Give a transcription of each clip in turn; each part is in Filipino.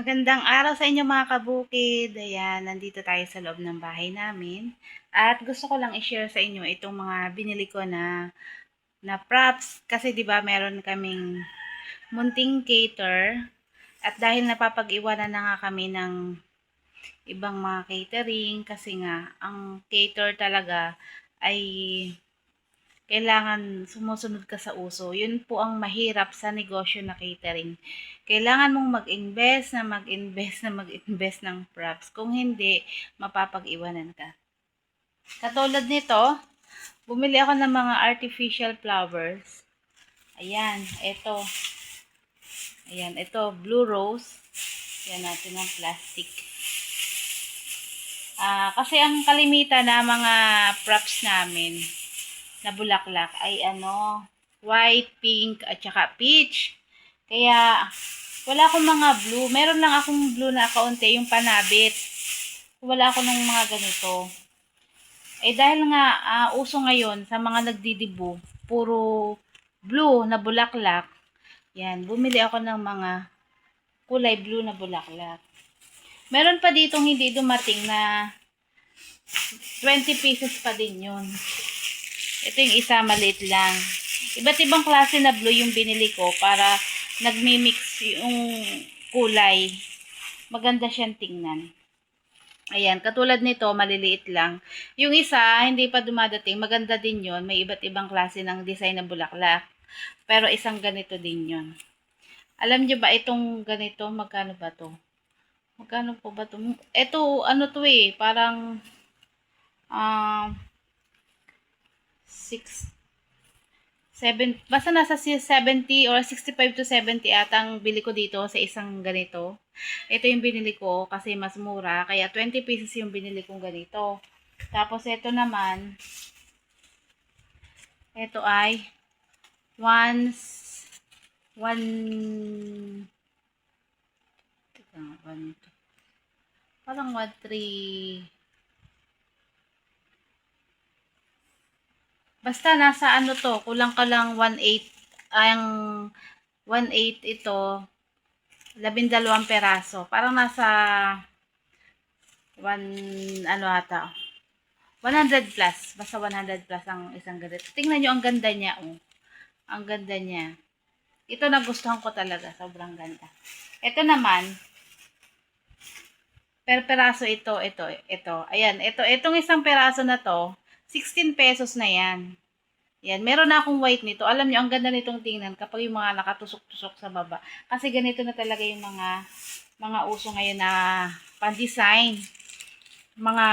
Magandang araw sa inyo mga kabukid. Ayan, nandito tayo sa loob ng bahay namin. At gusto ko lang i-share sa inyo itong mga binili ko na props. Kasi 'di ba meron kaming munting cater. At dahil napapag-iwanan na nga kami ng ibang mga catering kasi nga ang cater talaga ay kailangan sumusunod ka sa uso. Yun po ang mahirap sa negosyo na catering. Kailangan mong mag-invest na mag-invest na mag-invest ng props. Kung hindi, mapapag-iwanan ka. Katulad nito, bumili ako ng mga artificial flowers. Ayan, ito. Ayan, ito, blue rose. Yan natin ng plastic. Kasi ang kalimitan na mga props namin, na bulaklak ay white, pink, at saka peach. Kaya, wala akong mga blue. Meron lang akong blue na kaunti, yung panabit. Wala ako ng mga ganito. Dahil nga, uso ngayon sa mga nagdidibo, puro blue na bulaklak. Yan, bumili ako ng mga kulay blue na bulaklak. Meron pa ditong hindi dumating na 20 pieces pa din yun. Ito yung isa, maliit lang. Iba't ibang klase na blue yung binili ko para nagmi-mix yung kulay. Maganda siyang tingnan. Ayan, katulad nito, maliliit lang. Yung isa, hindi pa dumadating. Maganda din yon. May iba't ibang klase ng design na bulaklak. Pero isang ganito din yon. Alam nyo ba itong ganito, magkano ba to? Magkano po ba to? Ito, ano to parang 6, 7, basta nasa 70 or 65 to 70 atang bili ko dito sa isang ganito. Ito yung binili ko kasi mas mura. Kaya 20 pieces yung binili kong ganito. Tapos ito naman, ito ay 1, parang 1, 3, basta nasa ano to, kulang ka lang 1/8, ang 1/8 ito, 12 peraso. Parang nasa 100 plus. Basta 100 plus ang isang ganito. Tingnan nyo, ang ganda niya. Oh. Ang ganda niya. Ito nagustuhan ko talaga. Sobrang ganda. Ito naman, per peraso ito. Ayan, itong isang peraso na to, 16 pesos na yan. Yan, meron na akong white nito. Alam niyo, ang ganda nitong tingnan kapag yung mga nakatusok-tusok sa baba. Kasi ganito na talaga yung mga uso ngayon na pan-design. Mga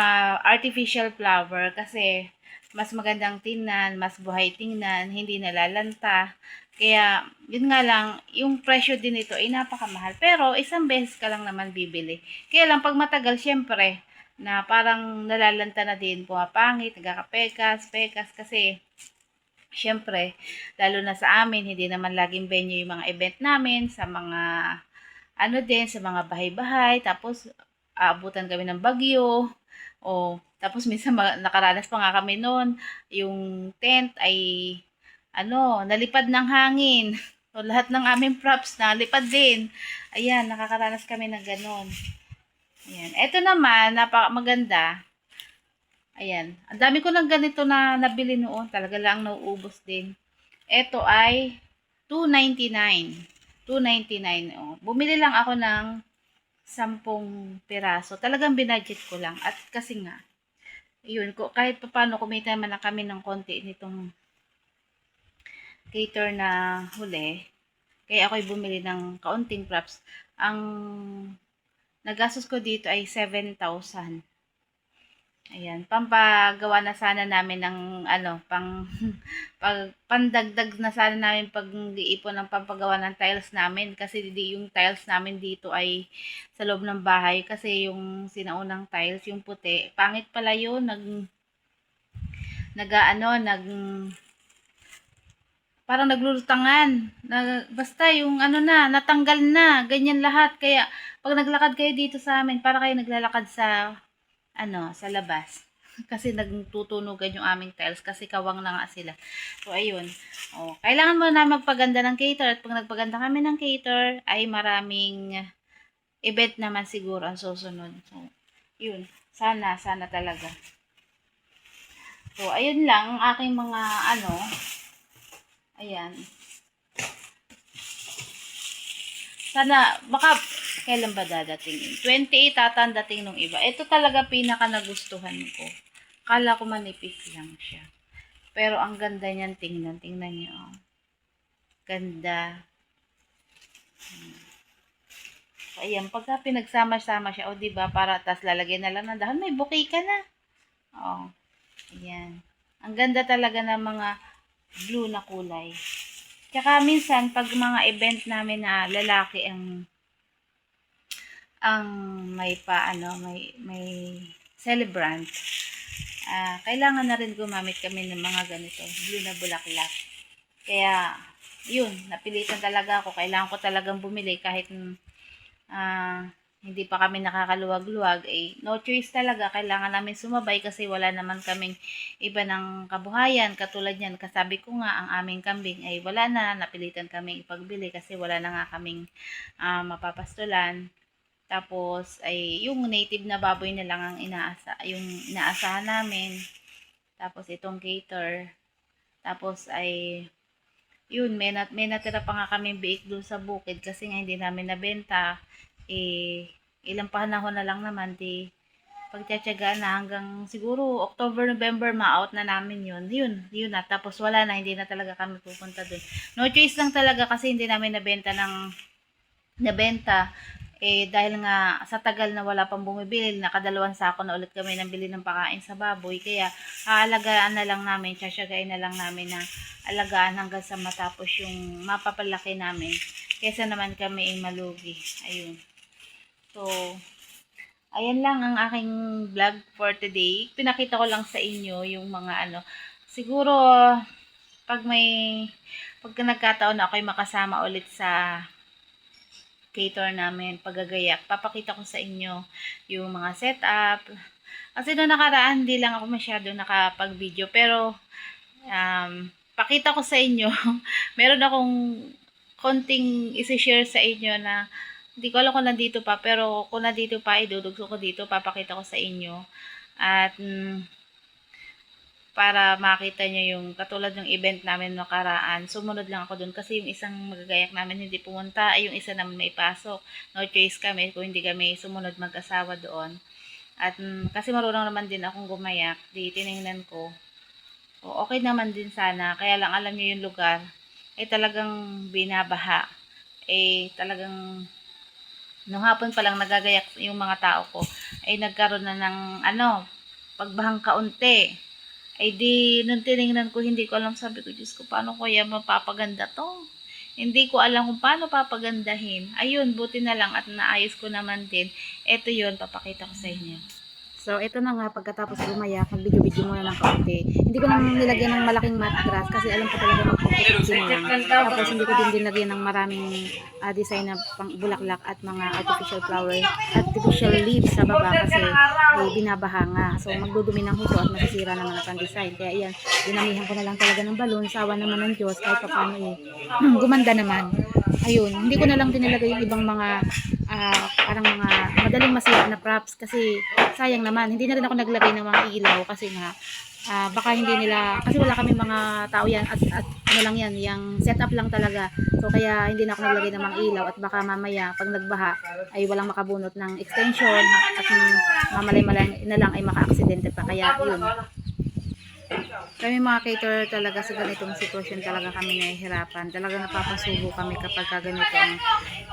artificial flower kasi mas magandang tingnan, mas buhay tingnan, hindi nalalanta. Kaya, yun nga lang, yung presyo din nito ay napakamahal. Pero, isang beses ka lang naman bibili. Kaya lang, pag matagal, syempre, na parang nalalanta na din, pumapangit, nagkakapekas, kasi syempre, lalo na sa amin, hindi naman laging venue yung mga event namin, sa mga, sa mga bahay-bahay, tapos, aabutan kami ng bagyo, tapos minsan nakaranas pa nga kami noon, yung tent ay, nalipad ng hangin. So, lahat ng aming props nalipad din. Ayan, nakakaranas kami ng ganon. Ayan. Ito naman, maganda. Ayan. Ang dami ko ng ganito na nabili noon. Talaga lang nauubos din. Ito ay 2.99. 2.99. Oh. Bumili lang ako ng 10 piraso. Talagang binudget ko lang. At kasi nga, yun, kahit paano kumita naman na kami ng konti nitong cater na huli. Kaya ako'y bumili ng kaunting props. Ang nagastos ko dito ay 7,000. Ayan, pampagawa na sana namin ng pandagdag na sana namin pag-iipon ng pampagawa ng tiles namin kasi yung tiles namin dito ay sa loob ng bahay kasi yung sinaunang tiles, yung puti, pangit pala yun, parang naglulutangan. Basta yung natanggal na, ganyan lahat. Kaya pag naglakad kayo dito sa amin, para kayo naglalakad sa labas. Kasi nagtutunugan yung aming tiles kasi kawang na nga sila. So, ayun. Kailangan mo na magpaganda ng cater at pag nagpaganda kami ng cater ay maraming event naman siguro ang susunod. So, yun. Sana talaga. So, ayun lang ang aking mga ayan. Sana, baka, kailan ba dadating yun? 28 ata ang dating nung iba. Ito talaga pinaka nagustuhan ko. Kala ko manipis lang siya. Pero ang ganda niyan tingnan. Tingnan niyo. Oh. Ganda. So, ayan. Pagka pinagsama-sama siya, o diba, para tas lalagyan na lang ng dahon, may bouquet ka na. Oh. Ayan. Ang ganda talaga ng mga blue na kulay. Tsaka minsan, pag mga event namin na lalaki ang may may celebrant, kailangan na rin gumamit kami ng mga ganito, blue na bulaklak. Kaya, yun, napilitan talaga ako. Kailangan ko talagang bumili kahit hindi pa kami nakakaluwag-luwag. No choice talaga. Kailangan namin sumabay kasi wala naman kaming iba ng kabuhayan. Katulad yan, kasabi ko nga, ang aming kambing ay wala na. Napilitan kaming ipagbili kasi wala na nga kaming mapapastulan. Tapos, ay yung native na baboy na lang ang yung inaasahan namin. Tapos, itong cater. Tapos, ay yun, may natira pa nga kami biik doon sa bukid kasi nga hindi namin nabenta. Ilang panahon na lang naman, pagtsatsagaan na hanggang siguro October, November, ma-out na namin yun na. Tapos wala na, hindi na talaga kami pupunta doon. No choice lang talaga kasi hindi namin nabenta dahil nga sa tagal na wala pang bumibili, nakadalawang sako na ulit kami nang bili ng pakain sa baboy. Kaya aalagaan na lang namin, tsatsagain na lang namin na alagaan hanggang sa matapos yung mapapalaki namin. Kesa naman kami malugi. Ayun. So, ayan lang ang aking vlog for today. Pinakita ko lang sa inyo yung mga siguro pagka nagkataon na ako'y makasama ulit sa cater namin, paggagayak, papakita ko sa inyo yung mga setup. Kasi noong nakaraan, hindi lang ako masyado nakapag-video. Pero, pakita ko sa inyo, meron akong konting isi-share sa inyo na hindi ko alam kung nandito pa. Pero kung nandito pa, idudugso ko dito, papakita ko sa inyo. At, para makita nyo yung katulad ng event namin nakaraan. Sumunod lang ako dun kasi yung isang magagayak namin hindi pumunta, ay yung isa naman may pasok. No choice kami kung hindi kami sumunod mag-asawa doon. At kasi marunong naman din akong gumayak, di tiningnan ko. O, okay naman din sana, kaya lang alam niyo yung lugar, talagang binabaha. Talagang nung hapon pa lang nagagayak yung mga tao ko, nagkaroon na ng pagbahang kaunti. Nung tinignan ko, hindi ko alam, sabi ko, Diyos ko, paano kaya mapapaganda to? Hindi ko alam kung paano papagandahin. Ayun, buti na lang at naayos ko naman din. Ito yun, papakita ko sa inyo. So, ito na nga, pagkatapos gumayak, mag-video-video muna ng kaunti. Hindi ko nang nilagyan ng malaking matras kasi alam ko talaga magpupusin lang. Tapos, hindi ko din dinlagyan ng maraming design na pang bulaklak at mga artificial flower, artificial leaves sa baba kasi binabaha nga. So, magdudumi ng husto at masisira naman ang design. Kaya, ayan, dinamihan ko na lang talaga ng balon. Sawa naman ng Diyos, kahit pa paano gumanda naman. Ayun, hindi ko na lang dinilagay yung ibang mga parang mga madaling masira na props kasi sayang naman. Hindi na rin ako naglagay ng mga ilaw kasi nga baka hindi nila, kasi wala kami mga tao yan at ano lang yan, yung setup lang talaga. So kaya hindi na ako naglagay ng mga ilaw at baka mamaya pag nagbaha ay walang makabunot ng extension at mamalay-malay na lang ay maka-aksidente pa. Kaya yun, kami mga caterer talaga sa ganitong sitwasyon talaga kami nahihirapan. Talaga napapasubo kami kapag ganito ang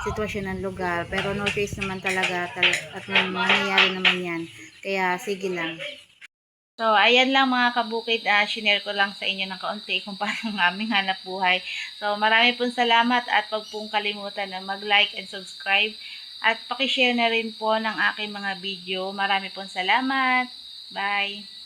sitwasyon ng lugar. Pero no choice naman talaga at nangyayari naman yan. Kaya sige lang. So, ayan lang mga kabukid. Shinare ko lang sa inyo ng kaunti kung paano ang aming hanap buhay. So, marami pong salamat at wag pong kalimutan na mag-like and subscribe. At pakishare na rin po ng aking mga video. Marami pong salamat. Bye!